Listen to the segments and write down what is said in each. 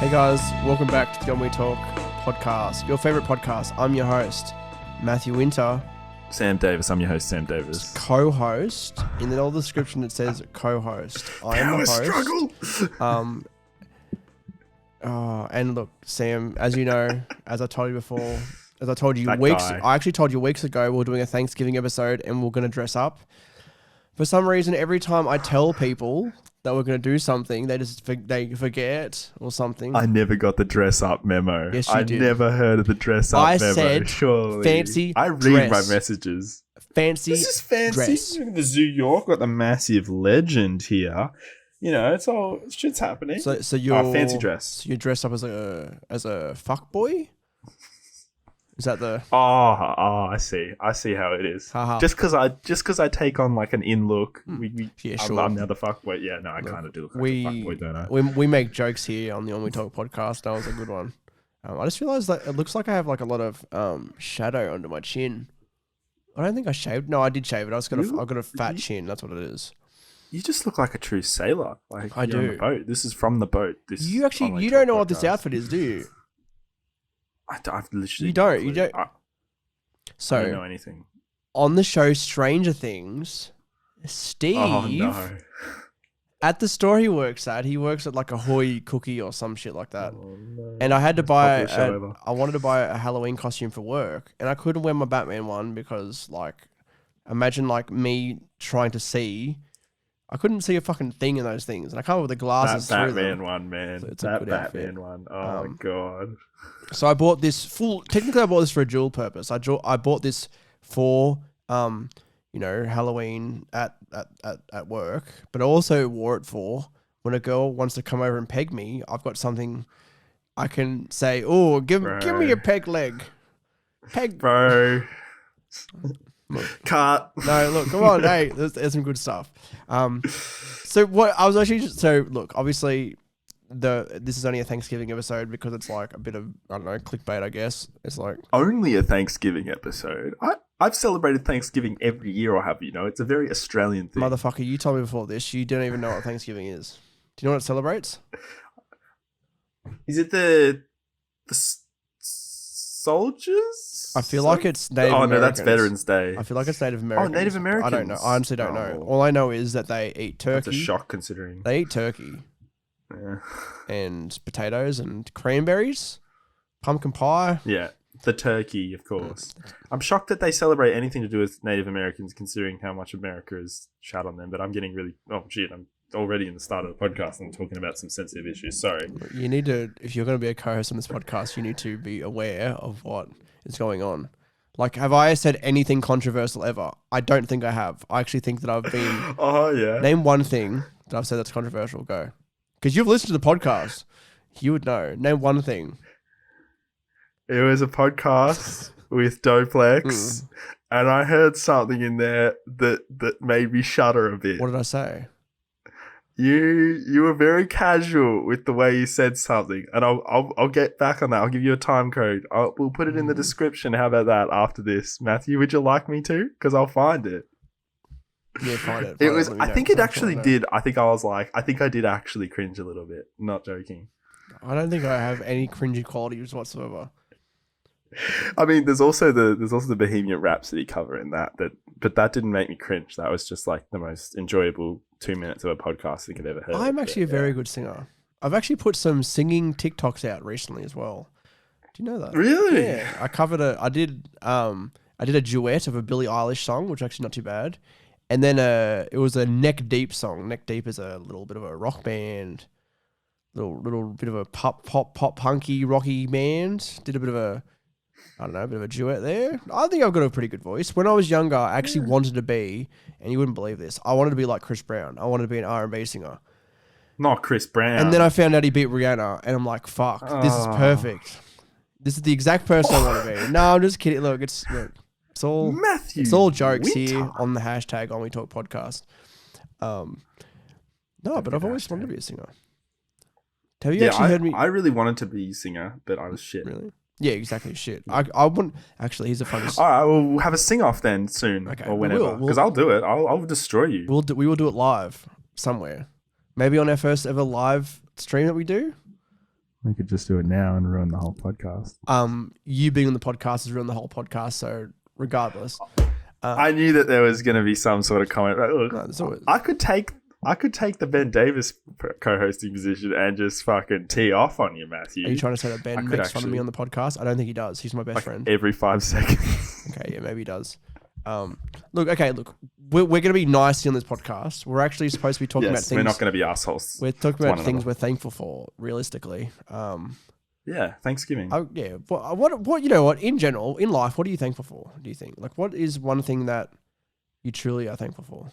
Hey guys, welcome back to the Ennui Talk podcast, your favourite podcast. I'm your host, Matthew Winter. Sam Davis, I'm your host, Sam Davis. Co-host. In the old description it says co-host. I am the host. And look, Sam, as you know, as I told you before, as I told you I actually told you weeks ago we were doing a Thanksgiving episode and we're going to dress up. For some reason, every time I tell people that we're going to do something, they forget or something. I never got the dress up memo. Yes, you did. Never heard of the dress up memo. I said surely. Fancy I read my messages. Fancy This is fancy. dress. Look at the Zoo York, got the massive legend here. You know, shit's happening. So you're fancy dress. So you dress up as a fuck boy? Is that the? Oh, I see how it is. Ha-ha. Just because I take on like an in look, sure. I'm now the fuckboy. Yeah, no, I kind of do look like a fuckboy, don't I? We make jokes here on the Ennui Talk podcast. That was a good one. I just realized that it looks like I have like a lot of shadow under my chin. I don't think I shaved. No, I did shave it. I've got a fat chin. That's what it is. You just look like a true sailor. Like I do. On the boat. This is from the boat. You don't know what this outfit is, do you? I've literally. You don't. I don't know anything. On the show Stranger Things, Steve, at the store he works at like a Hoi cookie or some shit like that. Oh, no. And I had to I wanted to buy a Halloween costume for work, and I couldn't wear my Batman one because, like, imagine like me trying to see. I couldn't see a fucking thing in those things, and I can't with the glasses. That through Batman them. one, man. So it's that a good Batman outfit. one. Oh my god. So I bought this technically I bought this for a dual purpose. I bought this for Halloween at work, but I also wore it for when a girl wants to come over and peg me. I've got something I can say, "Oh, give me a peg leg." Peg bro. Look. Cut. No, look, come on. Hey, there's some good stuff. So what I was actually look, obviously this is only a Thanksgiving episode because it's like a bit of, I don't know, clickbait, I guess. It's like only a Thanksgiving episode. I've celebrated Thanksgiving every year, I have, it's a very Australian thing. Motherfucker, you told me before this, you don't even know what Thanksgiving is. Do you know what it celebrates? Is it the soldiers? I feel like it's Native Americans. Oh no, that's Veterans Day. I feel like it's Native Americans. Oh, Native Americans. I don't know. I honestly don't know. All I know is that they eat turkey. That's a shock considering. They eat turkey. Yeah. And potatoes and cranberries, pumpkin pie. Yeah, the turkey, of course. I'm shocked that they celebrate anything to do with Native Americans, considering how much America has shat on them. But I'm getting really... Oh, shit, I'm already in the start of the podcast and talking about some sensitive issues. Sorry. You need to... If you're going to be a co-host on this podcast, you need to be aware of what is going on. Like, have I said anything controversial ever? I don't think I have. I actually think that I've been... Oh, yeah. Name one thing that I've said that's controversial. Go. Because you've listened to the podcast. You would know. Name one thing. It was a podcast with Doplex, and I heard something in there that made me shudder a bit. What did I say? You were very casual with the way you said something, and I'll get back on that. I'll give you a time code. We'll put it in the description. How about that after this, Matthew? Would you like me to? Because I'll find it. Yeah, find it. It was. I think it actually did. I think I did actually cringe a little bit. Not joking. I don't think I have any cringy qualities whatsoever. I mean, there's also the Bohemian Rhapsody cover in that, but that didn't make me cringe. That was just like the most enjoyable 2 minutes of a podcast I think I've ever heard. I'm actually a very good singer. I've actually put some singing TikToks out recently as well. Do you know that? Really? Yeah. I did a duet of a Billie Eilish song, which is actually not too bad. And then it was a Neck Deep song. Neck Deep is a little bit of a rock band, little bit of a pop punky rocky band. Did a bit of a duet there. I think I've got a pretty good voice. When I was younger, I actually wanted to be, and you wouldn't believe this, I wanted to be like Chris Brown. I wanted to be an R&B singer. Not Chris Brown. And then I found out he beat Rihanna, and I'm like, fuck, this is perfect. This is the exact person I want to be. No, I'm just kidding. Look, it's all Matthew. It's all jokes Winter. here on the hashtag Ennui Talk podcast. No, but I've always wanted to be a singer. Have you actually heard me? I really wanted to be a singer, but I was shit. Really? Yeah, exactly. Shit. I wouldn't actually. Here's a funny. All right, we'll have a sing off then soon, Okay, or whenever. Because I'll do it. I'll destroy you. We will do it live somewhere. Maybe on our first ever live stream that we do. We could just do it now and ruin the whole podcast. You being on the podcast has ruined the whole podcast. So regardless, I knew that there was going to be some sort of comment. Look, no, I could take the Ben Davis co-hosting position and just fucking tee off on you, Matthew. Are you trying to say that Ben makes fun of me on the podcast? I don't think he does. He's my best friend. Every 5 seconds. Okay, yeah, maybe he does. Look, we're going to be nice on this podcast. We're actually supposed to be talking about things. We're not going to be assholes. We're talking about things we're thankful for, realistically. Yeah, Thanksgiving. Yeah. What you know what, in general, in life, what are you thankful for, do you think? Like, what is one thing that you truly are thankful for?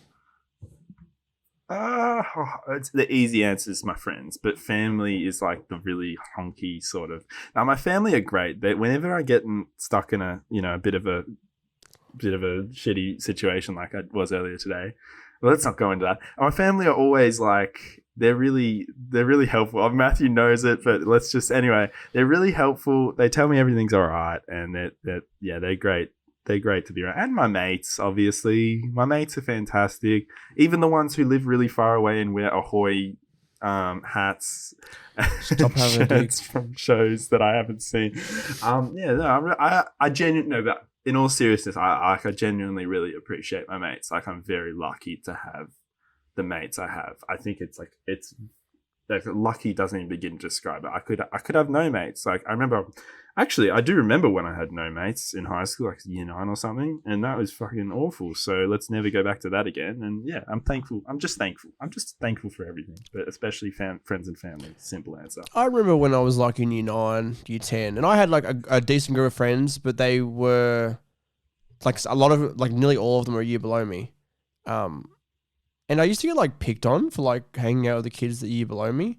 It's the easy answer is my friends, but family is like the really honky sort of. Now, my family are great. Whenever I get stuck in a bit of a shitty situation like I was earlier today. Well, let's not go into that. My family are always like, they're really helpful. Matthew knows it, but anyway, they're really helpful. They tell me everything's all right, and they're great. They're great to be around. And my mates, obviously. My mates are fantastic. Even the ones who live really far away and wear Ahoy hats shirts from shows that I haven't seen. I genuinely know that. In all seriousness, I genuinely really appreciate my mates. Like, I'm very lucky to have the mates I have. I think it's lucky doesn't even begin to describe it. I could have no mates. Like, I do remember when I had no mates in high school, like year 9 or something, and that was fucking awful. So let's never go back to that again. And yeah, I'm thankful. I'm just thankful for everything, but especially friends and family. Simple answer. I remember when I was like in year 9, year 10, and I had like a decent group of friends, but they were like nearly all of them were a year below me. And I used to get like picked on for like hanging out with the kids the year below me.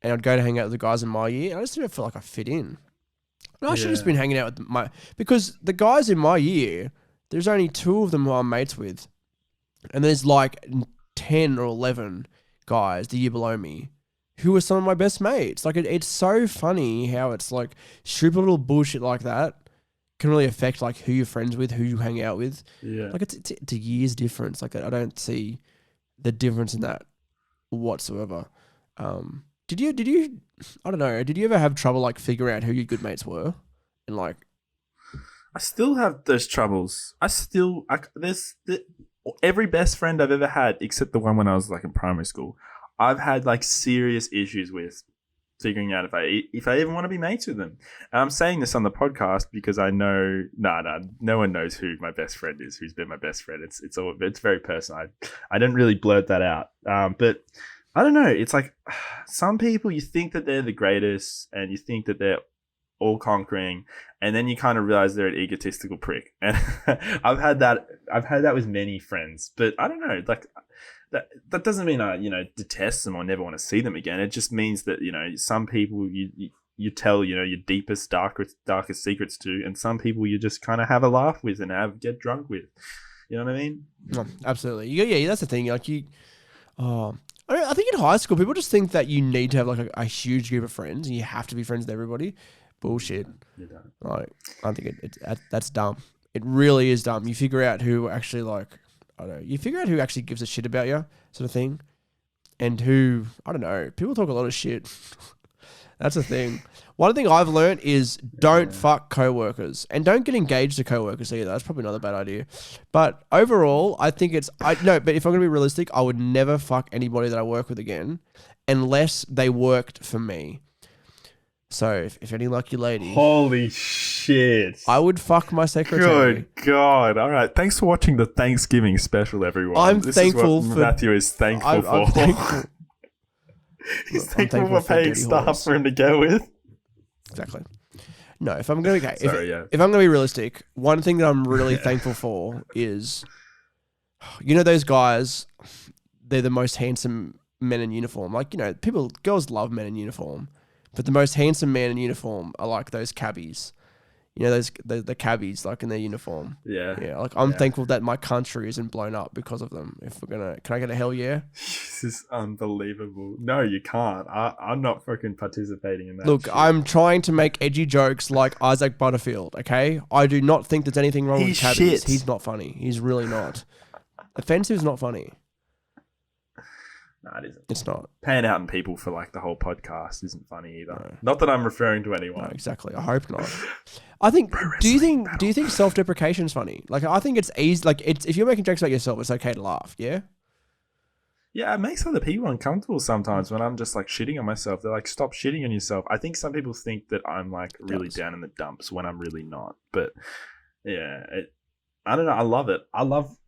And I'd go to hang out with the guys in my year, and I just didn't feel like I fit in. And I should have just been hanging out with because the guys in my year, there's only 2 of them who I'm mates with. And there's like 10 or 11 guys the year below me who are some of my best mates. Like, it's so funny how it's like stupid little bullshit like that can really affect like who you're friends with, who you hang out with. Yeah. Like, it's a year's difference. Like, I don't see the difference in that whatsoever. Did you I don't know, did you ever have trouble like figuring out who your good mates were? And like, I still have those troubles. Every best friend I've ever had, except the one when I was like in primary school, I've had like serious issues with figuring out if I even want to be mates with them. And I'm saying this on the podcast because I know no one knows who my best friend is, who's been my best friend. It's very personal. I didn't really blurt that out. But I don't know. It's like some people, you think that they're the greatest and you think that they're all conquering, and then you kind of realize they're an egotistical prick. And I've had that with many friends, but I don't know. Like that doesn't mean I detest them or never want to see them again. It just means that some people you tell your deepest, darkest secrets to, and some people you just kind of have a laugh with and get drunk with. You know what I mean? Oh, absolutely. Yeah, that's the thing. Like I think in high school, people just think that you need to have like a huge group of friends and you have to be friends with everybody. Bullshit. You don't. Like, I think that's dumb. It really is dumb. You figure out who actually you figure out who actually gives a shit about you, sort of thing. And who, I don't know, people talk a lot of shit. That's the thing. One thing I've learned is don't fuck coworkers, and don't get engaged to coworkers either. That's probably not a bad idea. But overall, I think but if I'm going to be realistic, I would never fuck anybody that I work with again unless they worked for me. So if any lucky lady, holy shit, I would fuck my secretary. Good God! All right, thanks for watching the Thanksgiving special, everyone. This thankful is what Matthew is thankful for. I'm thankful. He's thankful for paying staff for him to go with. Exactly. No, if I'm going to if I'm going to be realistic, one thing that I'm really thankful for is, those guys, they're the most handsome men in uniform. Like, girls love men in uniform, but the most handsome men in uniform are like those cabbies. The cabbies, like in their uniform. Yeah. Yeah. Like, I'm thankful that my country isn't blown up because of them. Can I get a hell yeah? This is unbelievable. No, you can't. I'm not fucking participating in that. Look, shit. I'm trying to make edgy jokes like Isaac Butterfield, okay? I do not think there's anything wrong with cabbies. He's not funny. He's really not. Offensive's not funny. No, it isn't. It's not. Paying out on people for like the whole podcast isn't funny either. No. Not that I'm referring to anyone. No, exactly. I hope not. I think. Do you think self-deprecation is funny? Like, I think it's easy. Like, it's if you're making jokes about yourself, it's okay to laugh. Yeah. Yeah, it makes other people uncomfortable sometimes when I'm just like shitting on myself. They're like, stop shitting on yourself. I think some people think that I'm like really down in the dumps when I'm really not. But yeah, I don't know. I love it. I love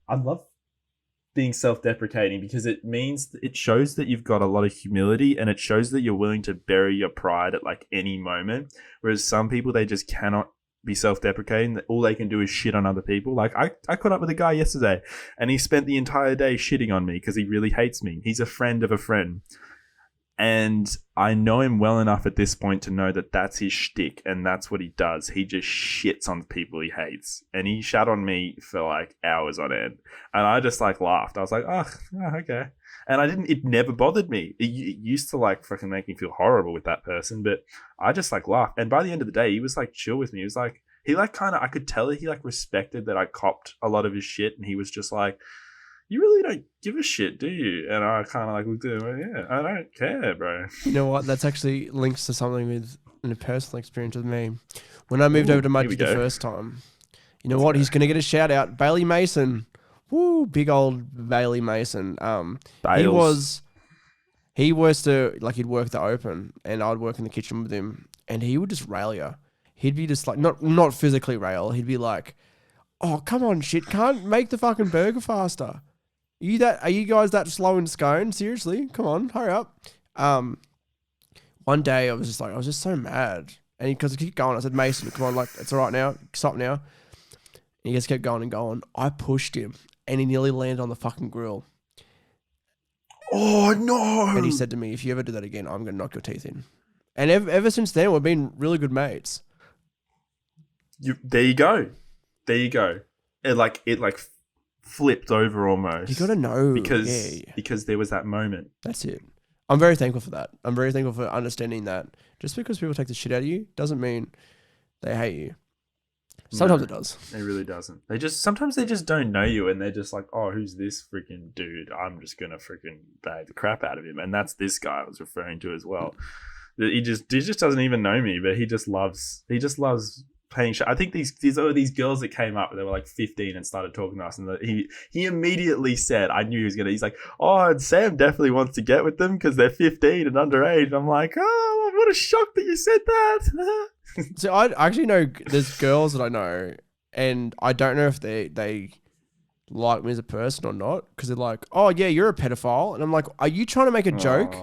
being self-deprecating because it means it shows that you've got a lot of humility and it shows that you're willing to bury your pride at like any moment. Whereas some people, they just cannot be self-deprecating. All they can do is shit on other people. Like I caught up with a guy yesterday and he spent the entire day shitting on me because he really hates me. He's a friend of a friend. And I know him well enough at this point to know that that's his shtick and that's what he does. He just shits on people he hates. And he shat on me for like hours on end. And I just like laughed. I was like, oh okay. And it never bothered me. It used to like fucking make me feel horrible with that person, but I just like laughed. And by the end of the day, he was like chill with me. He was like, I could tell that he like respected that I copped a lot of his shit. And he was just like, you really don't give a shit, do you? And I kind of like looked at him and yeah, I don't care, bro. You know what? That's actually links to something with a personal experience with me. When I moved over to Mudgee the first time, you know what? He's going to get a shout out. Bailey Mason. Woo, big old Bailey Mason. He was he'd work the open and I'd work in the kitchen with him and he would just rail you. He'd be just like, not physically rail. He'd be like, oh, come on, shit. Can't make the fucking burger faster. Are you guys that slow in scone? Seriously? Come on, hurry up. One day I was just so mad. And because he kept going, I said, Mason, come on, like, it's all right now. Stop now. And he just kept going and going. I pushed him and he nearly landed on the fucking grill. Oh, no. And he said to me, if you ever do that again, I'm going to knock your teeth in. And ever since then, we've been really good mates. There you go. It flipped over almost. You got to know. Because there was that moment. That's it. I'm very thankful for that. I'm very thankful for understanding that just because people take the shit out of you doesn't mean they hate you. Sometimes it does. It really doesn't. Sometimes they just don't know you and they're just like, oh, who's this freaking dude? I'm just going to freaking bag the crap out of him. And that's this guy I was referring to as well. He just doesn't even know me, but he just loves paying shit. I think these girls that came up, they were like 15 and started talking to us, and he immediately said, I knew he was gonna. He's like, oh, and Sam definitely wants to get with them because they're 15 and underage. And I'm like, oh, what a shock that you said that. So I actually know there's girls that I know, and I don't know if they like me as a person or not because they're like, oh yeah, you're a pedophile, and I'm like, are you trying to make a joke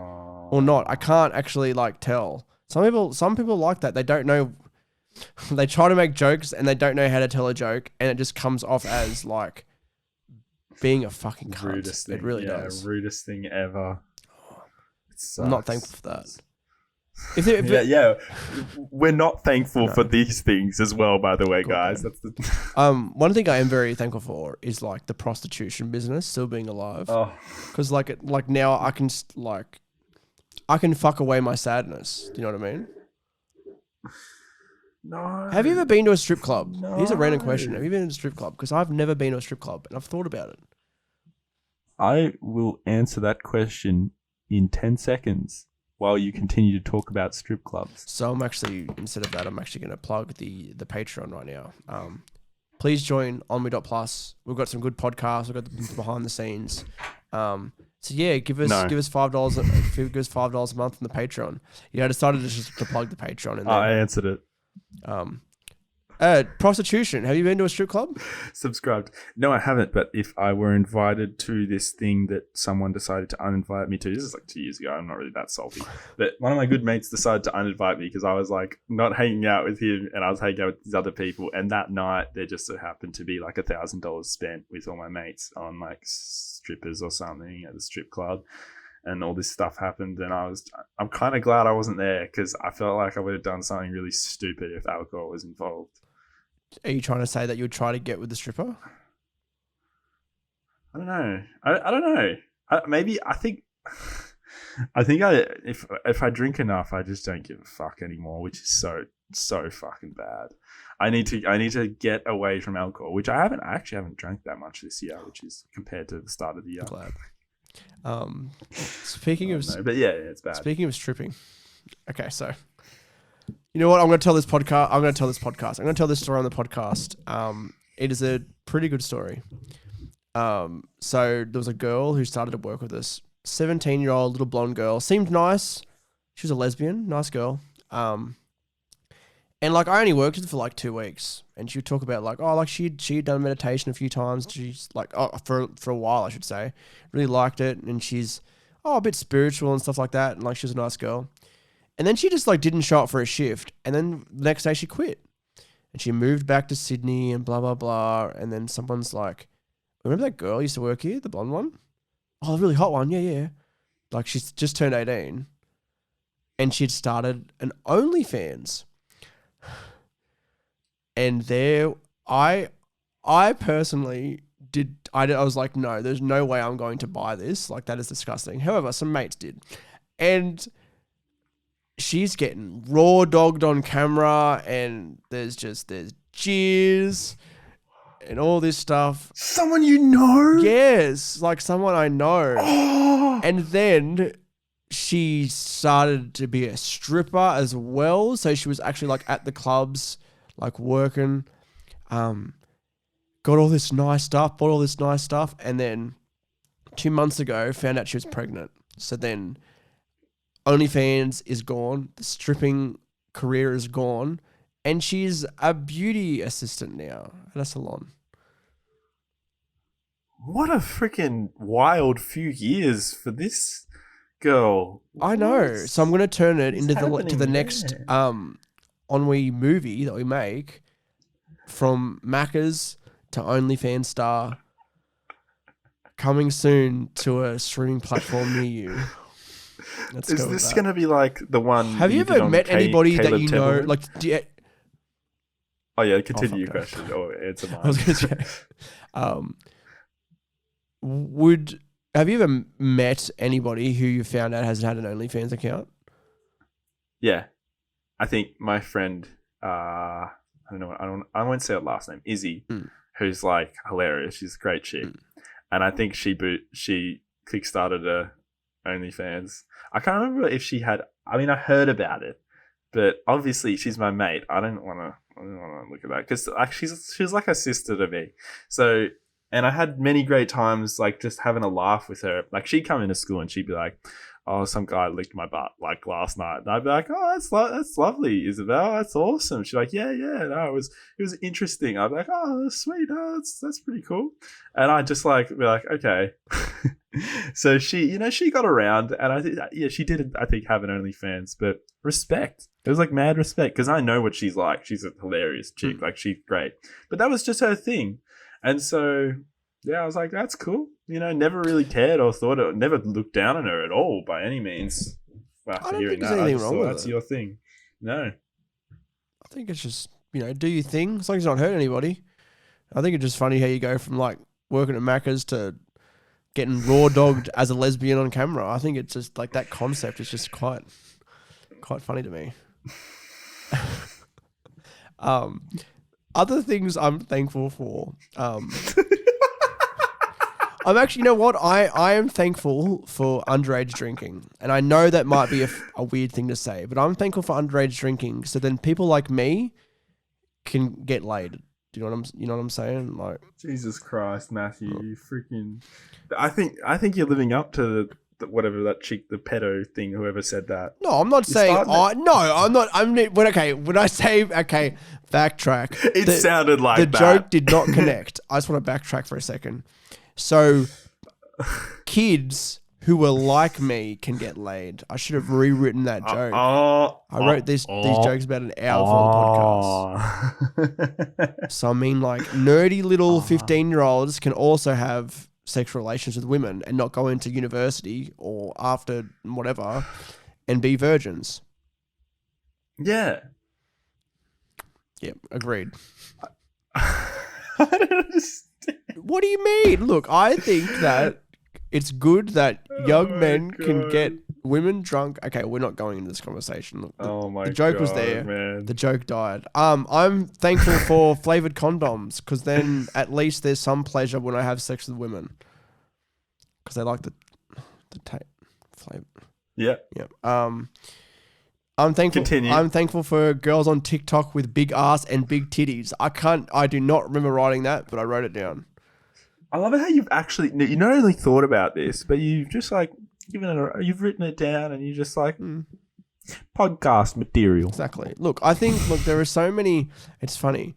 or not? I can't actually like tell. Some people like that. They don't know. They try to make jokes and they don't know how to tell a joke, and it just comes off as like being a fucking cunt. Rudest thing. It really does. Rudest thing ever. I'm not thankful for that. We're not thankful for these things as well, by the way, guys. That's one thing I am very thankful for is like the prostitution business still being alive. Because like now I can fuck away my sadness. Do you know what I mean? No. Have you ever been to a strip club? No. Here's a random question. Have you been to a strip club? Because I've never been to a strip club and I've thought about it. I will answer that question in 10 seconds while you continue to talk about strip clubs. So instead of that, I'm actually going to plug the Patreon right now. Please join Ennui.plus. We've got some good podcasts. We've got the behind the scenes. So yeah, give us $5. Give us $5 a month on the Patreon. I decided to plug the Patreon. And I answered it. Prostitution. Have you been to a strip club? Subscribed. No, I haven't. But if I were invited to this thing that someone decided to uninvite me to, this is like 2 years ago. I'm not really that salty. But one of my good mates decided to uninvite me because I was like not hanging out with him and I was hanging out with these other people. And that night there just so happened to be like $1,000 spent with all my mates on like strippers or something at the strip club. And all this stuff happened, and I'm kind of glad I wasn't there because I felt like I would have done something really stupid if alcohol was involved. Are you trying to say that you would try to get with the stripper? I don't know. I don't know. If I drink enough, I just don't give a fuck anymore, which is so fucking bad. I need to get away from alcohol, which I actually haven't drank that much this year, which is compared to the start of the year. Glad. Speaking of no, but yeah, it's bad. speaking of stripping. Okay, so you know what? I'm going to tell this podcast. I'm going to tell this story on the podcast. It is a pretty good story. So there was a girl who started to work with us. 17-year-old little blonde girl. Seemed nice. She was a lesbian. Nice girl. And like I only worked with her for like 2 weeks, and she would talk about like, oh, like she'd done meditation a few times. She's like, oh, for a while I should say, really liked it, and she's a bit spiritual and stuff like that, and like she was a nice girl. And then she just like didn't show up for a shift, and then the next day she quit, and she moved back to Sydney and blah blah blah. And then someone's like, remember that girl who used to work here, the blonde one? Oh, the really hot one, yeah. Like she's just turned 18, and she'd started an OnlyFans. And there, I personally I was like, no, there's no way I'm going to buy this. Like, that is disgusting. However, some mates did. And she's getting raw dogged on camera, and there's cheers and all this stuff. Someone you know? Yes, like someone I know. Oh. And then she started to be a stripper as well. So she was actually like at the clubs, like working, got all this nice stuff, bought all this nice stuff, and then 2 months ago found out she was pregnant. So then OnlyFans is gone, the stripping career is gone, and she's a beauty assistant now at a salon. What a freaking wild few years for this girl. I know. So I'm going to turn it into the next Ennui movie that we make, from Macca's to OnlyFans star, coming soon to a streaming platform near you. Let's Is go this with that. going to be like the one? Have you ever met anybody that you know? Like, oh yeah, continue your fuck question or answer mine. I was going to say, have you ever met anybody who you found out hasn't had an OnlyFans account? Yeah, I think my friend, I don't know, I won't say her last name, Izzy, who's like hilarious. She's a great chick, and I think she kickstarted a OnlyFans. I can't remember if she had. I mean, I heard about it, but obviously she's my mate. I don't want to look at that because she's like a sister to me. So, and I had many great times, like just having a laugh with her. Like she'd come into school and she'd be like, "Oh, some guy licked my butt like last night," and I'd be like, "Oh, that's lovely, Isabel. That's awesome." She's like, "Yeah, no, it was interesting." I'd be like, "Oh, that's sweet. Oh, that's pretty cool," and I just like be like, "Okay." So she got around, and I think she did. I think have an OnlyFans, but respect. It was like mad respect because I know what she's like. She's a hilarious chick. Like she's great, but that was just her thing, and so. Yeah, I was like, that's cool. Never really cared or thought it, never looked down on her at all by any means. After hearing that, I just thought that's your thing. No. I think it's just, do your thing. As long as you don't hurt anybody. I think it's just funny how you go from like working at Macca's to getting raw dogged as a lesbian on camera. I think it's just like that concept is just quite funny to me. Other things I'm thankful for. I'm actually, you know what? I am thankful for underage drinking. And I know that might be a weird thing to say, but I'm thankful for underage drinking. So then people like me can get laid. Do you know what I'm saying? Like, Jesus Christ, Matthew, you freaking. I think you're living up to whatever that chick, the pedo thing, whoever said that. No, I'm not saying. I'm not. When I say backtrack. It sounded like the that. joke did not connect. I just want to backtrack for a second. So, kids who were like me can get laid. I should have rewritten that joke. I wrote these jokes about an hour for the podcast. So I mean, like nerdy little 15-year-olds can also have sexual relations with women and not go into university or after whatever and be virgins. Yeah. Yep, agreed. I don't understand. What do you mean? Look, I think that it's good that young men can get women drunk. Okay, we're not going into this conversation. Look, the joke was there. Man. The joke died. I'm thankful for flavored condoms because then at least there's some pleasure when I have sex with women because they like the The tape flavor. Yeah. Yeah. I'm thankful. Continue. I'm thankful for girls on TikTok with big ass and big titties. I do not remember writing that, but I wrote it down. I love it how you've actually, you not only thought about this, but you've just like you've written it down, and you just like podcast material. Exactly. Look, there are so many. It's funny.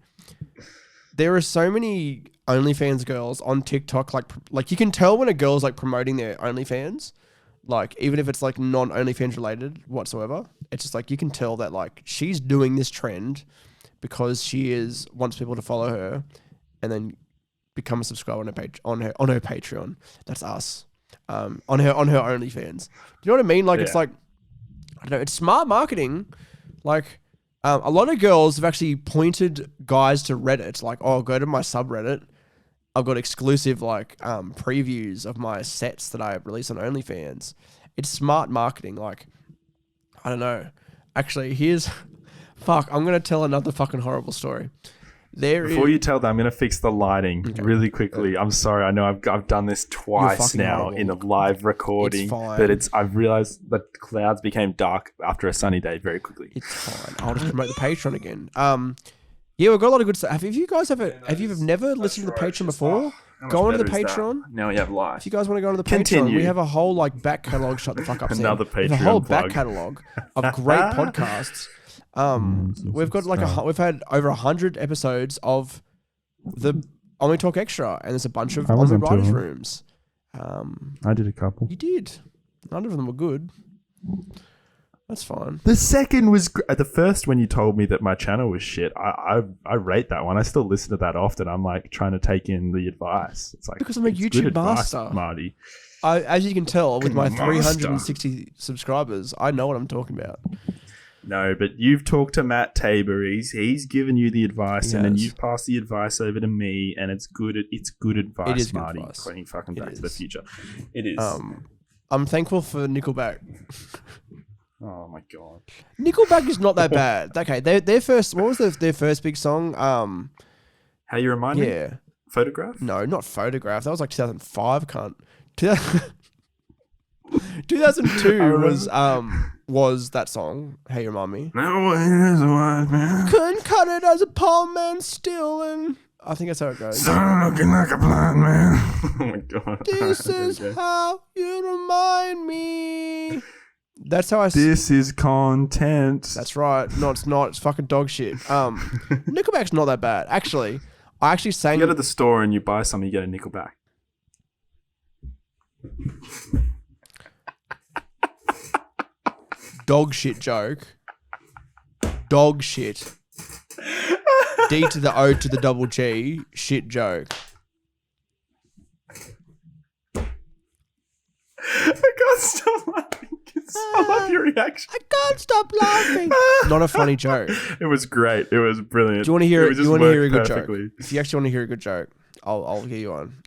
There are so many OnlyFans girls on TikTok. Like you can tell when a girl's like promoting their OnlyFans. Like, even if it's like non-OnlyFans related whatsoever, it's just like you can tell that like she's doing this trend because wants people to follow her and then become a subscriber on her page on her Patreon. That's us. On her OnlyFans. Do you know what I mean? Like, It's like, I don't know, it's smart marketing. Like, a lot of girls have actually pointed guys to Reddit. Like, oh, go to my subreddit. I've got exclusive like previews of my sets that I release on OnlyFans. It's smart marketing. Like, I don't know. Actually, I'm going to tell another fucking horrible story. Before you tell that, I'm going to fix the lighting really quickly. I'm sorry. I know I've done this twice now horrible. In a live recording. It's fine. But I've realized that the clouds became dark after a sunny day very quickly. It's fine. I'll just promote the Patreon again. Yeah, we've got a lot of good stuff. Have you guys never listened to the Patreon before? Go onto the Patreon. Now we have live. If you guys want to go onto the Patreon, we have a whole like back catalog. Shut the fuck up, Sam. Another Patreon. We have a whole plug. back catalog of great podcasts. We've got we've had over 100 episodes of the Omni Talk Extra, and there's a bunch of Omni Writers Rooms. I did a couple. You did. None of them were good. That's fine. The second was the first when you told me that my channel was shit. I rate that one. I still listen to that often. I'm like trying to take in the advice. It's like because I'm a YouTube master, Marty. As you can tell, with my 360 subscribers, I know what I'm talking about. No, but you've talked to Matt Tabor. He's given you the advice, and then you've passed the advice over to me, and it's good. It's good advice, it is Marty. Good advice. Playing fucking Back to the Future. It is. I'm thankful for Nickelback. Oh my god. Nickelback is not that bad. Okay, their first. What was their first big song? How You Remind Me? Yeah. Photograph? No, not Photograph. That was like 2005. Cunt. 2002 was that song. How You Remind Me? No way is a wise man. Couldn't cut it as a poor man stealing. I think that's how it goes. Son looking like a blind man. Oh my god. This is how you remind me. That's how This is content. That's right. No, it's not. It's fucking dog shit. Nickelback's not that bad. Actually, I actually sang. You go to the store and you buy something, you get a Nickelback. Dog shit joke. Dog shit. D to the O to the double G. Shit joke. I can't stop laughing. I love your reaction. I can't stop laughing. Not a funny joke. It was great. It was brilliant. Do you want to hear? You want to hear a good perfectly. joke? If you actually want to hear a good joke, I'll get you on.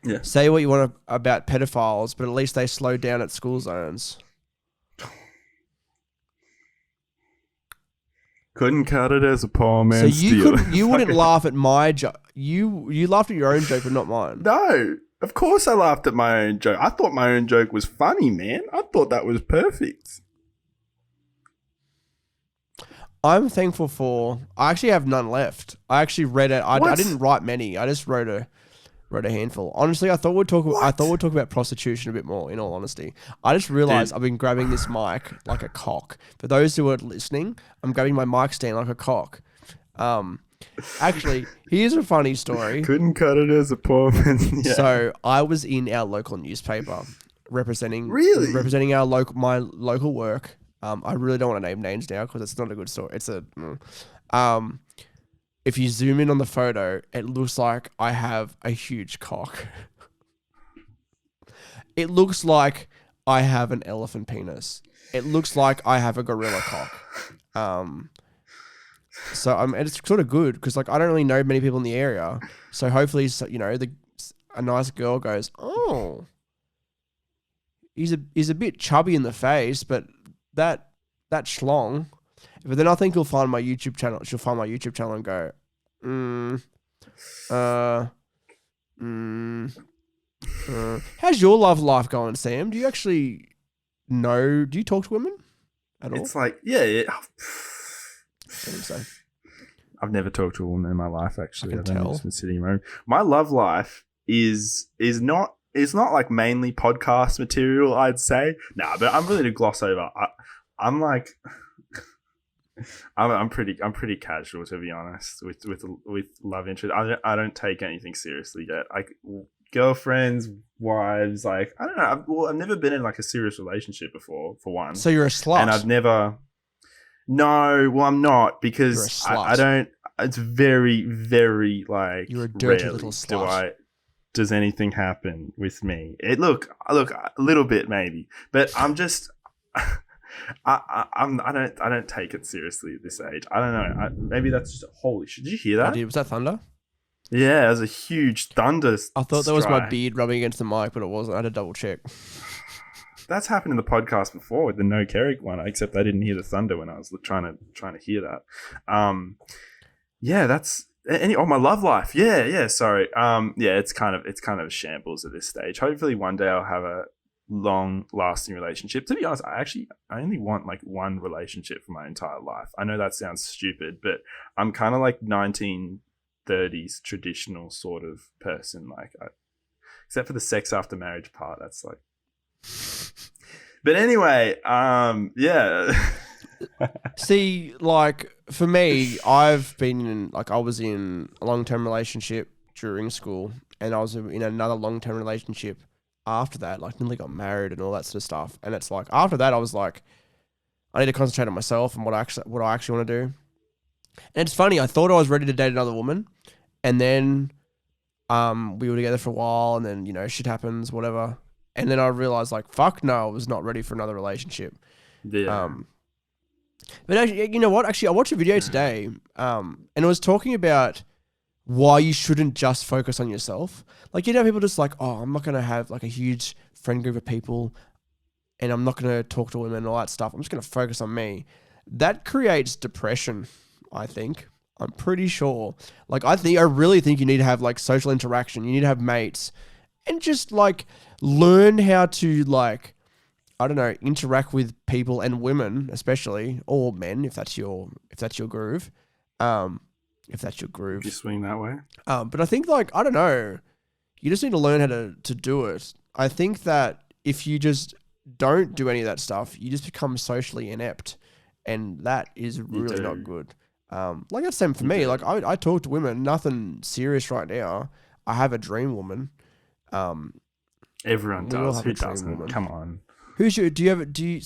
Yeah. Say what you want about pedophiles, but at least they slow down at school zones. Couldn't cut it as a poor man. So stealing. you wouldn't laugh at my joke. You laughed at your own joke, but not mine. No. Of course I laughed at my own joke. I thought my own joke was funny, man. I thought that was perfect. I'm thankful for... I actually have none left. I actually read it. I didn't write many. I just wrote a handful. Honestly, I thought we'd talk about prostitution a bit more, in all honesty. I just realized I've been grabbing this mic like a cock. For those who are listening, I'm grabbing my mic stand like a cock. Actually, here's a funny story. Couldn't cut it as a poor man. Yeah. So I was in our local newspaper representing my local work. I really don't want to name names now because it's not a good story. It's a if you zoom in on the photo, it looks like I have a huge cock. It looks like I have an elephant penis. It looks like I have a gorilla cock. So it's sort of good because like I don't really know many people in the area. So hopefully, a nice girl goes, oh, he's a bit chubby in the face, but that schlong. But then I think she'll find my YouTube channel. She'll find my YouTube channel and go, How's your love life going, Sam? Do you actually know? Do you talk to women at all? It's like, yeah. I think so. I've never talked to a woman in my life, actually. I can tell. Just been sitting in my room. My love life is not like mainly podcast material, I'd say. Nah, but I'm really to gloss over. I'm like, I'm pretty casual, to be honest, with love interest. I don't take anything seriously yet. Like girlfriends, wives, like I don't know. I've never been in like a serious relationship before, for one. So you're a slut. And I've never. No, well, I'm not, because I don't. It's very, very like. You're a dirty little slut. Does anything happen with me? Look, a little bit maybe, but I'm just. I don't take it seriously at this age. I don't know. Maybe that's just holy shit. Did you hear that? I did. Was that thunder? Yeah, it was a huge thunder. I thought that was my beard rubbing against the mic, but it wasn't. I had to double check. That's happened in the podcast before with the No Kerrick one, except I didn't hear the thunder when I was trying to hear that. Yeah, that's my love life. Yeah. Sorry. Yeah, it's kind of a shambles at this stage. Hopefully, one day I'll have a long-lasting relationship. To be honest, I only want like one relationship for my entire life. I know that sounds stupid, but I'm kind of like 1930s traditional sort of person. Like, except for the sex after marriage part, that's like. But anyway, yeah. See, like for me, I've been in, like I was in a long-term relationship during school, and I was in another long-term relationship after that, like nearly got married and all that sort of stuff. And it's like after that, I was like, I need to concentrate on myself and what I actually want to do. And it's funny, I thought I was ready to date another woman, and then we were together for a while, and then shit happens, whatever. And then I realized, like, fuck no, I was not ready for another relationship. Yeah. But actually, you know what? Actually, I watched a video today, and it was talking about why you shouldn't just focus on yourself. Like, people just like, oh, I'm not going to have like a huge friend group of people, and I'm not going to talk to women and all that stuff. I'm just going to focus on me. That creates depression, I think. I'm pretty sure. Like, I really think you need to have like social interaction. You need to have mates, and just like learn how to like, I don't know, interact with people and women, especially, or men, if that's your groove. If that's your groove. You swing that way. But I think like, I don't know, you just need to learn how to do it. I think that if you just don't do any of that stuff, you just become socially inept, and that is really not good. Like that's the same for me. Like I talk to women, nothing serious right now. I have a dream woman. Everyone does. Who doesn't? Woman. Come on. Who's your? Do you have a dream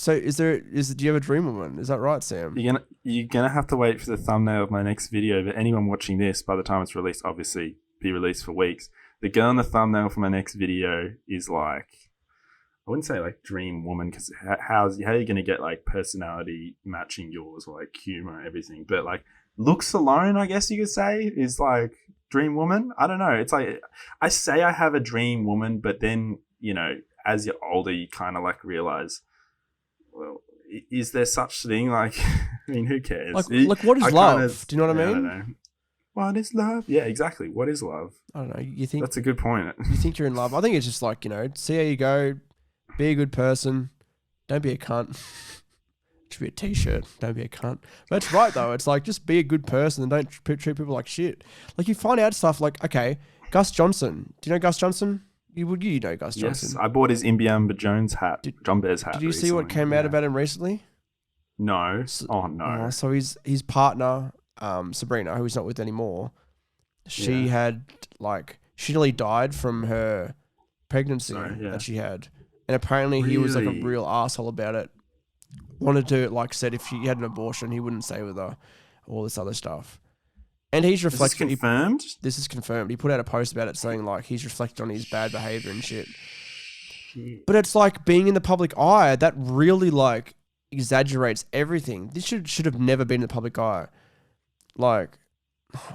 woman? Is that right, Sam? You're gonna have to wait for the thumbnail of my next video. But anyone watching this, by the time it's released, obviously be released for weeks. The girl in the thumbnail for my next video is like, I wouldn't say like dream woman, because how are you gonna get like personality matching yours, or like humor and everything? But like looks alone, I guess you could say, is like dream woman. I don't know. It's like I say I have a dream woman, but then as you're older, you kind of like realize, well, is there such thing? Like, I mean, who cares? Like what is love? Do you know what I mean? I don't know. What is love? Yeah, exactly. What is love? I don't know. You think that's a good point. You think you're in love? I think it's just like, see how you go. Be a good person. Don't be a cunt. It should be a t-shirt. Don't be a cunt. But it's right though. It's like, just be a good person and don't treat people like shit. Like, you find out stuff like, okay, Gus Johnson. Do you know Gus Johnson? You know Gus Johnson. Yes, I bought his Imbiamba Jones hat, John Bears hat. Did you see what came out about him recently? No. Oh, no. So his partner, Sabrina, who he's not with anymore, she had, like, she nearly died from her pregnancy that she had. And apparently he was, like, a real asshole about it. Wanted to, like, said if she had an abortion, he wouldn't stay with her. All this other stuff. And he's reflected. Is this confirmed? This is confirmed. He put out a post about it saying like he's reflected on his bad behavior and shit. But it's like being in the public eye, that really like exaggerates everything. This should have never been in the public eye. Like,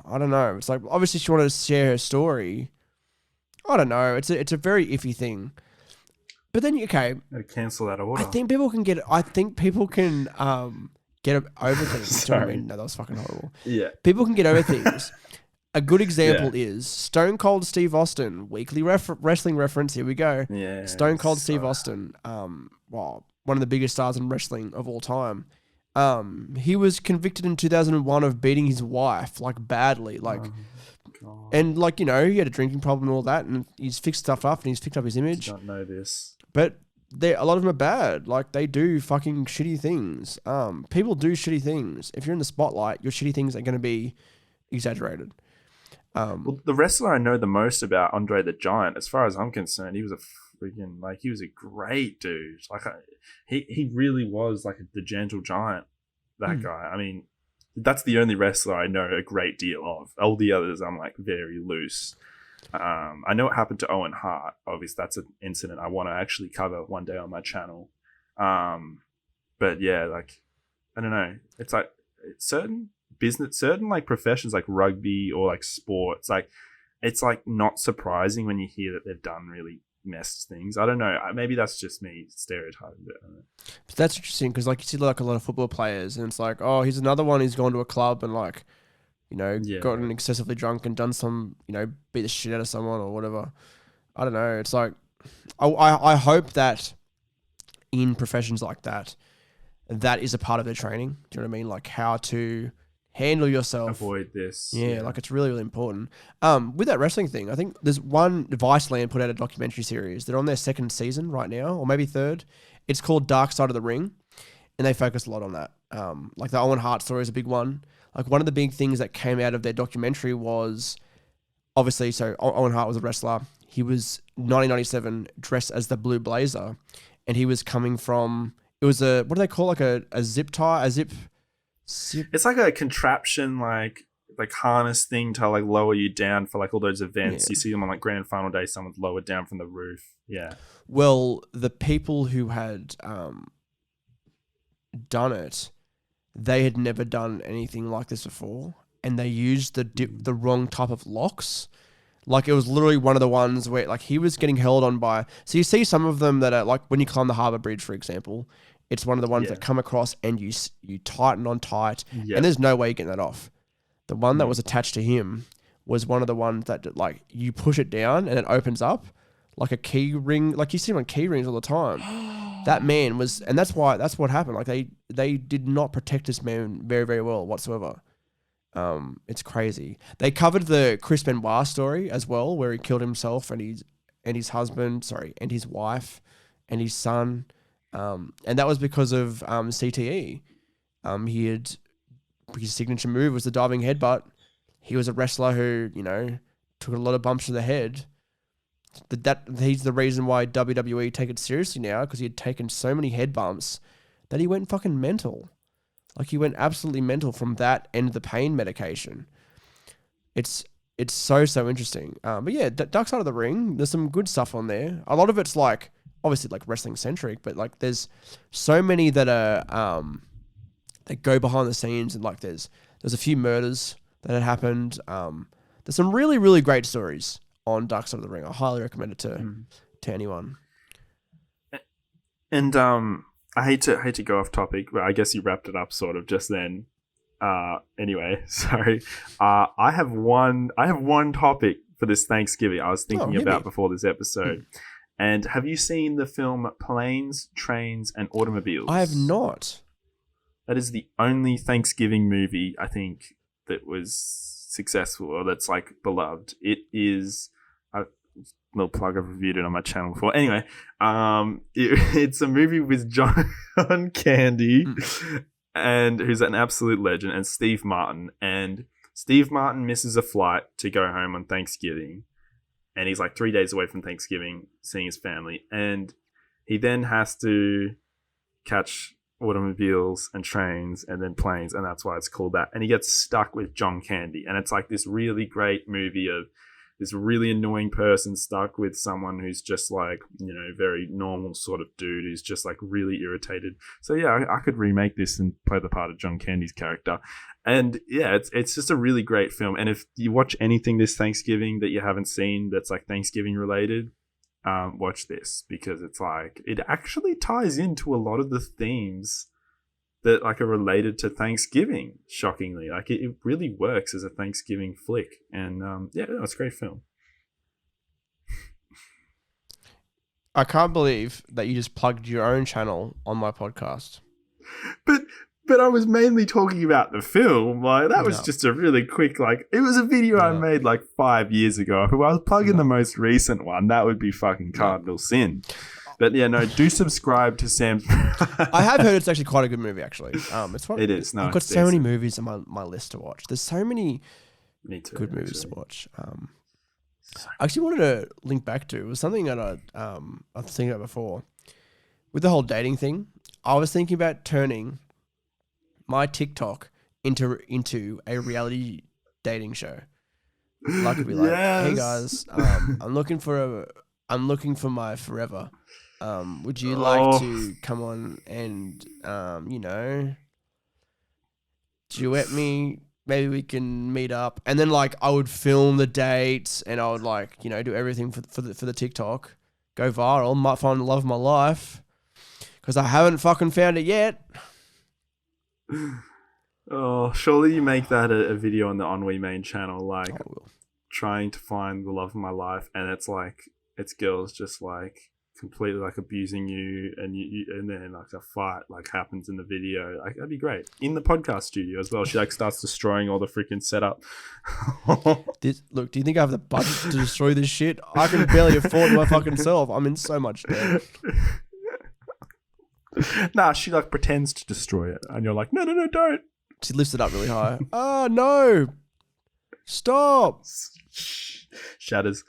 I don't know. It's like, obviously she wanted to share her story. I don't know. It's a very iffy thing. But then gotta cancel that order. I think people can get over things. Sorry. Do you know what I mean? No, that was fucking horrible. Yeah. People can get over things. A good example is Stone Cold Steve Austin, weekly wrestling reference. Here we go. Yeah. Stone Cold Steve Austin, well, one of the biggest stars in wrestling of all time. He was convicted in 2001 of beating his wife, like, badly, like, and, like, you know, he had a drinking problem and all that, and he's fixed stuff up and he's picked up his image. I don't know this. But a lot of them are bad. Like, they do fucking shitty things. People do shitty things. If you're in the spotlight, your shitty things are going to be exaggerated. Well, the wrestler I know the most about, Andre the Giant, as far as I'm concerned, he was he was a great dude. Like, he really was like the gentle giant, that guy. I mean, that's the only wrestler I know a great deal of. All the others, I'm like very loose. I know what happened to Owen Hart. Obviously, that's an incident I want to actually cover one day on my channel. But yeah, like, I don't know. It's like certain like professions like rugby or like sports, like it's like not surprising when you hear that they've done really messed things. I don't know. Maybe that's just me stereotyping. But that's interesting because, like, you see like a lot of football players, and it's like, oh, here's another one. He's gone to a club and, like, you know, gotten excessively drunk and done some, you know, beat the shit out of someone or whatever. I don't know. It's like, I hope that in professions like that, that is a part of their training. Do you know what I mean? Like, how to handle yourself. Avoid this. Yeah, like, it's really, really important. With that wrestling thing, I think there's one, Viceland put out a documentary series. They're on their second season right now, or maybe third. It's called Dark Side of the Ring, and they focus a lot on that. Like, the Owen Hart story is a big one. Like, one of the big things that came out of their documentary was, obviously, so Owen Hart was a wrestler. He was 1997 dressed as the Blue Blazer, and he was coming from, it was a, what do they call, like a zip tie, a zip. It's like a contraption, like harness thing to like lower you down for like all those events. You see them on like grand final day, someone's lowered down from the roof. Yeah. Well, the people who had done it, they had never done anything like this before, and they used the wrong type of locks. Like, it was literally one of the ones where, like, he was getting held on by. So you see some of them that are like, when you climb the Harbour Bridge, for example, it's one of the ones that come across and you tighten on tight, and there's no way you get that off. The one that was attached to him was one of the ones that, like, you push it down and it opens up like a key ring. Like, you see them on key rings all the time. That man was, and that's what happened. Like, they did not protect this man very, very well whatsoever. It's crazy. They covered the Chris Benoit story as well, where he killed himself and his husband, and his wife and his son. And that was because of CTE. His signature move was the diving headbutt. He was a wrestler who, you know, took a lot of bumps to the head. He's the reason why WWE take it seriously now, because he had taken so many head bumps that he went fucking mental. Like, he went absolutely mental from that and the pain medication. It's so interesting. But yeah, Dark Side of the Ring, there's some good stuff on there. A lot of it's like, obviously, like, wrestling centric, but like, there's so many that are that go behind the scenes, and like, there's a few murders that had happened. There's some really, really great stories on Dark Side of the Ring. I highly recommend it to anyone. And I hate to go off topic, but I guess you wrapped it up sort of just then. Anyway, sorry. I have one topic for this Thanksgiving I was thinking about before this episode. And have you seen the film Planes, Trains, and Automobiles? I have not. That is the only Thanksgiving movie, I think, that was successful or that's, like, beloved. It is a little plug. I've reviewed it on my channel before. Anyway, it's a movie with John Candy, and who's an absolute legend, and Steve Martin. And Steve Martin misses a flight to go home on Thanksgiving. And he's like 3 days away from Thanksgiving, seeing his family. And he then has to catch automobiles and trains and then planes. And that's why it's called that. And he gets stuck with John Candy. And it's like this really great movie of this really annoying person stuck with someone who's just like, you know, very normal sort of dude who's just like really irritated. So yeah, I could remake this and play the part of John Candy's character. And yeah, it's just a really great film. And if you watch anything this Thanksgiving that you haven't seen that's like Thanksgiving related, watch this, because it's like, it actually ties into a lot of the themes that like are related to Thanksgiving. Shockingly, like it really works as a Thanksgiving flick, and yeah, no, it's a great film. I can't believe that you just plugged your own channel on my podcast. But I was mainly talking about the film. Like that was just a really quick, like it was a video I made like 5 years ago. If I was plugging the most recent one, that would be fucking cardinal sin. But yeah, no, do subscribe to Sam's. I have heard it's actually quite a good movie. Actually, it's fun. It is. No, I've got so many movies on my list to watch. There's so many good movies to watch. I actually wanted to link back to, it was something that I was thinking about before with the whole dating thing. I was thinking about turning my TikTok into a reality dating show. Like it'd be like, hey guys, I'm looking for my forever. Would you like to come on and duet me? Maybe we can meet up. And then like I would film the dates and I would like, do everything for the TikTok, go viral, might find the love of my life. Because I haven't fucking found it yet. Oh, surely you make that a video on the Ennui main channel, like trying to find the love of my life, and it's girls just like completely like abusing you, and then like a fight like happens in the video. Like that'd be great in the podcast studio as well. She like starts destroying all the freaking setup. Look, do you think I have the budget to destroy this shit? I can barely afford my fucking self. I'm in so much debt. Nah, she like pretends to destroy it, and you're like, no, don't. She lifts it up really high. Oh no! Stop! Shatters.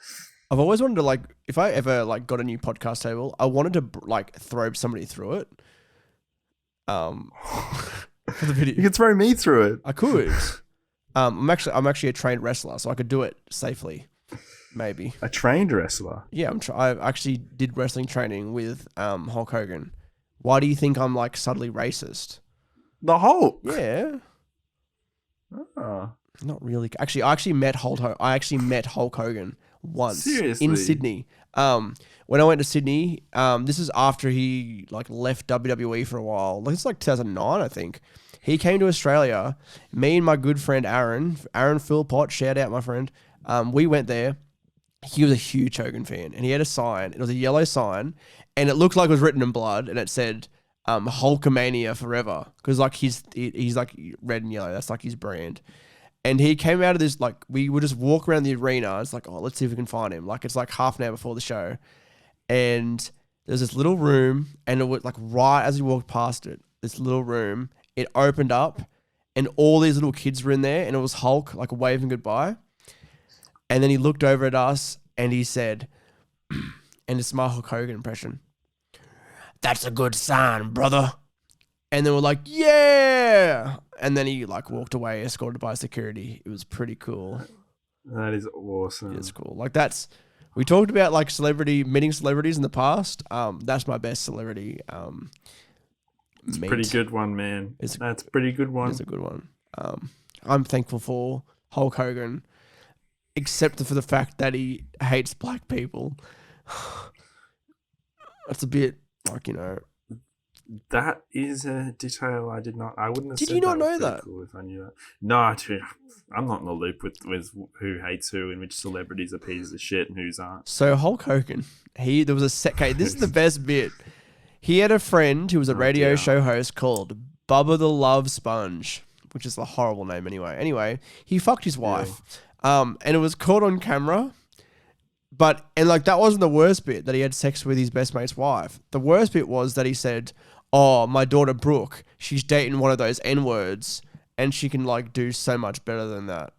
I've always wanted to like, if I ever like got a new podcast table, I wanted to like throw somebody through it. For the video, you could throw me through it. I could. I'm actually a trained wrestler, so I could do it safely. Maybe a trained wrestler. Yeah, I actually did wrestling training with Hulk Hogan. Why do you think I'm like subtly racist? The Hulk. Yeah. Oh. Not really. Actually, I actually met Hulk Hogan once. Seriously? In Sydney. When I went to Sydney, this is after he like left WWE for a while. Like it's like 2009, I think. He came to Australia. Me and my good friend Aaron Philpott, shout out my friend. We went there. He was a huge Hogan fan, and he had a sign. It was a yellow sign, and it looked like it was written in blood, and it said Hulkamania forever, because like he's like red and yellow. That's like his brand. And he came out of this, like, we would just walk around the arena. It's like, oh, let's see if we can find him. Like, it's like half an hour before the show. And there's this little room, and it was like right as we walked past it, this little room, it opened up, and all these little kids were in there, and it was Hulk, like, waving goodbye. And then he looked over at us, and he said, and it's my Hulk Hogan impression, "That's a good sign, brother." And then we're like, yeah. And then he like walked away, escorted by security. It was pretty cool. That is awesome. It's cool. Like we talked about like meeting celebrities in the past. That's my best celebrity. It's a pretty good one, man. That's a pretty good one. It's a good one. I'm thankful for Hulk Hogan, except for the fact that he hates black people. That's a bit like, That is a detail I wouldn't have Did said you not that know was that? cool if I knew that. No, dude, I'm not in the loop with who hates who and which celebrities are pieces of shit and who's aren't. So Hulk Hogan, there was a set. Okay, this is the best bit. He had a friend who was a radio show host called Bubba the Love Sponge, which is a horrible name anyway. Anyway, he fucked his wife, and it was caught on camera. And like that wasn't the worst bit, that he had sex with his best mate's wife. The worst bit was that he said, "Oh, my daughter Brooke, she's dating one of those N-words, and she can like do so much better than that."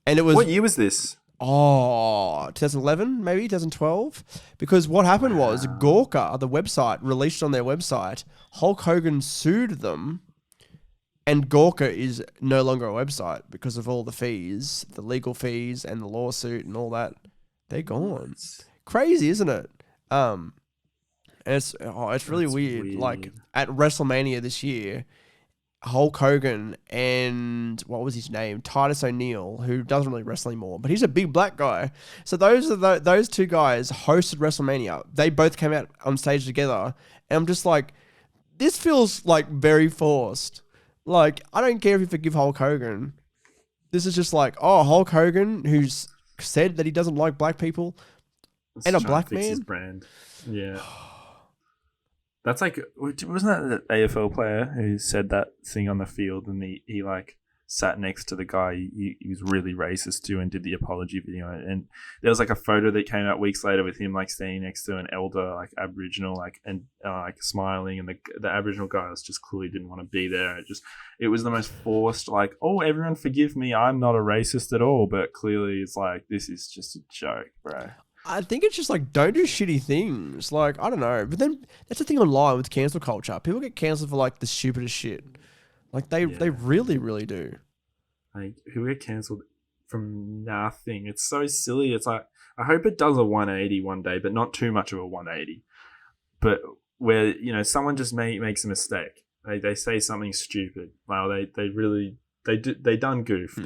And it was, what year was this? 2011, maybe 2012. Because what happened was Gawker, the website, released on their website, Hulk Hogan sued them, and Gawker is no longer a website because of all the fees, the legal fees and the lawsuit and all that. They're gone. Crazy, isn't it? And it's really weird. Like at WrestleMania this year, Hulk Hogan and what was his name? Titus O'Neil, who doesn't really wrestle anymore, but he's a big black guy. So those two guys hosted WrestleMania. They both came out on stage together, and I'm just like, this feels like very forced. Like, I don't care if you forgive Hulk Hogan. This is just like, oh, Hulk Hogan, who's said that he doesn't like black people, and a black man. His brand. Yeah. That's like, wasn't that the AFL player who said that thing on the field, and he like sat next to the guy he was really racist to and did the apology video, and there was like a photo that came out weeks later with him like standing next to an elder, like Aboriginal, like, and like smiling, and the Aboriginal guy was just clearly didn't want to be there. It was the most forced, like, oh, everyone forgive me, I'm not a racist at all, but clearly it's like, this is just a joke, bro. I think it's just like, don't do shitty things. Like, I don't know. But then that's the thing online with cancel culture. People get cancelled for like the stupidest shit. Like they really, really do. Like, who get cancelled from nothing? It's so silly. It's like, I hope it does a 180 one day, but not too much of a 180. But where, you know, someone just makes a mistake. They say something stupid. Well, they done goof.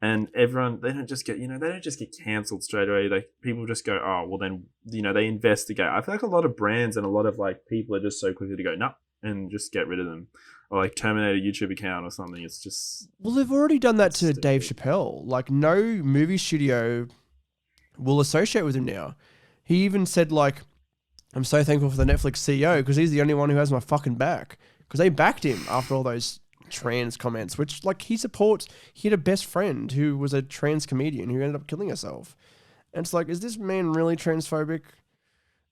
And everyone, they don't just get cancelled straight away. Like, people just go, oh, well then, you know, they investigate. I feel like a lot of brands and a lot of like people are just so quickly to go, no, and just get rid of them. Or like terminate a YouTube account or something. It's just... Well, they've already done that to Dave Chappelle. Like, no movie studio will associate with him now. He even said, like, I'm so thankful for the Netflix CEO because he's the only one who has my fucking back. Because they backed him after all those trans comments, which, like, he had a best friend who was a trans comedian who ended up killing herself. And it's like, is this man really transphobic?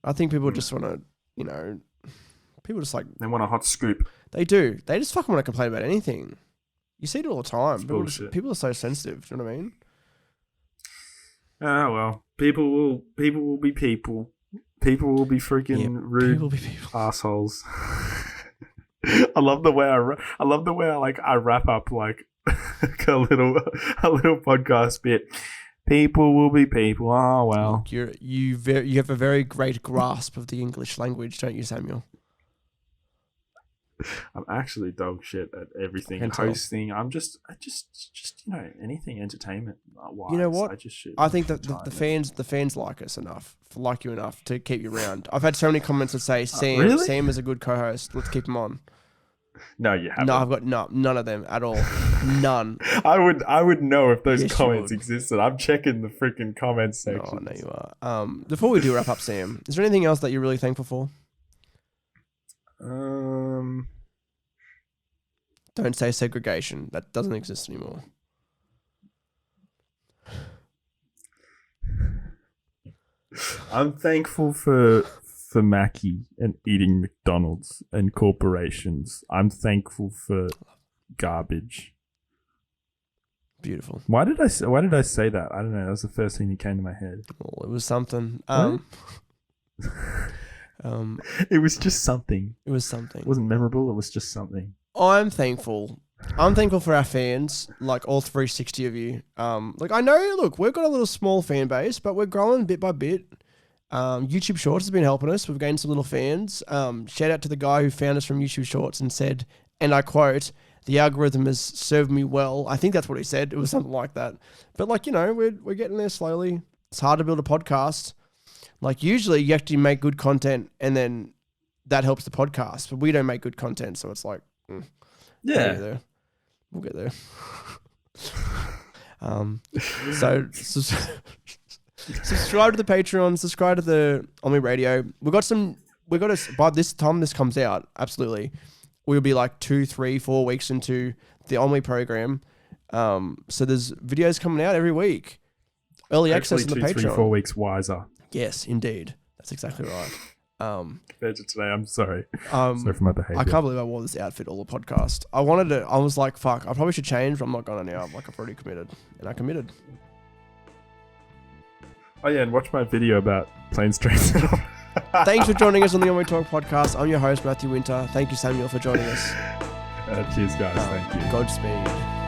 I think people just want to, you know, people just like... They want a hot scoop. They do. They just fucking want to complain about anything. You see it all the time. People are so sensitive. Do you know what I mean? Ah, well, people will be people. People will be freaking rude people will be people. assholes. I love the way I wrap up like a little podcast bit. People will be people. Oh well. You have a very great grasp of the English language, don't you, Samuel? I'm actually dog shit at everything. Hosting. I just you know, anything entertainment wise. You know what? I think that the fans like us enough, like you enough to keep you around. I've had so many comments that say Sam is a good co-host. Let's keep him on. No, you haven't. No, I've got none of them at all. None. I would know if those comments existed. I'm checking the freaking comments section. Oh, no, you are. Before we do wrap up, Sam, is there anything else that you're really thankful for? Don't say segregation. That doesn't exist anymore. I'm thankful for Mackie and eating McDonald's and corporations. I'm thankful for garbage. Beautiful. Why did I say that? I don't know. That was the first thing that came to my head. Well, it was something. It was just something. It was something. It wasn't memorable. It was just something. I'm thankful. I'm thankful for our fans, like all 360 of you. Like, I know, look, we've got a little small fan base, but we're growing bit by bit. YouTube Shorts has been helping us. We've gained some little fans. Shout out to the guy who found us from YouTube Shorts and said, and I quote, "The algorithm has served me well." I think that's what he said. It was something like that. But, like, you know, we're getting there slowly. It's hard to build a podcast. Like, usually you actually make good content and then that helps the podcast. But we don't make good content, so it's like, yeah, we'll get there. So subscribe to the Patreon, subscribe to the Ennui Radio. By this time this comes out, absolutely, we'll be like 2, 3, 4 weeks into the Ennui program. So there's videos coming out every week. Early access on the Patreon. 2, 3, 4 weeks wiser. Yes, indeed. That's exactly right. Compared to today, I'm sorry. Sorry for my behavior. I can't believe I wore this outfit all the podcast. I was like, fuck, I probably should change, but I'm not gonna now. Like, I've already committed. And I committed. Oh yeah, and watch my video about planes, trains, and all. Thanks for joining us on the Ennui Talk podcast. I'm your host, Matthew Winter. Thank you, Samuel, for joining us. Cheers, guys. Thank you. Godspeed.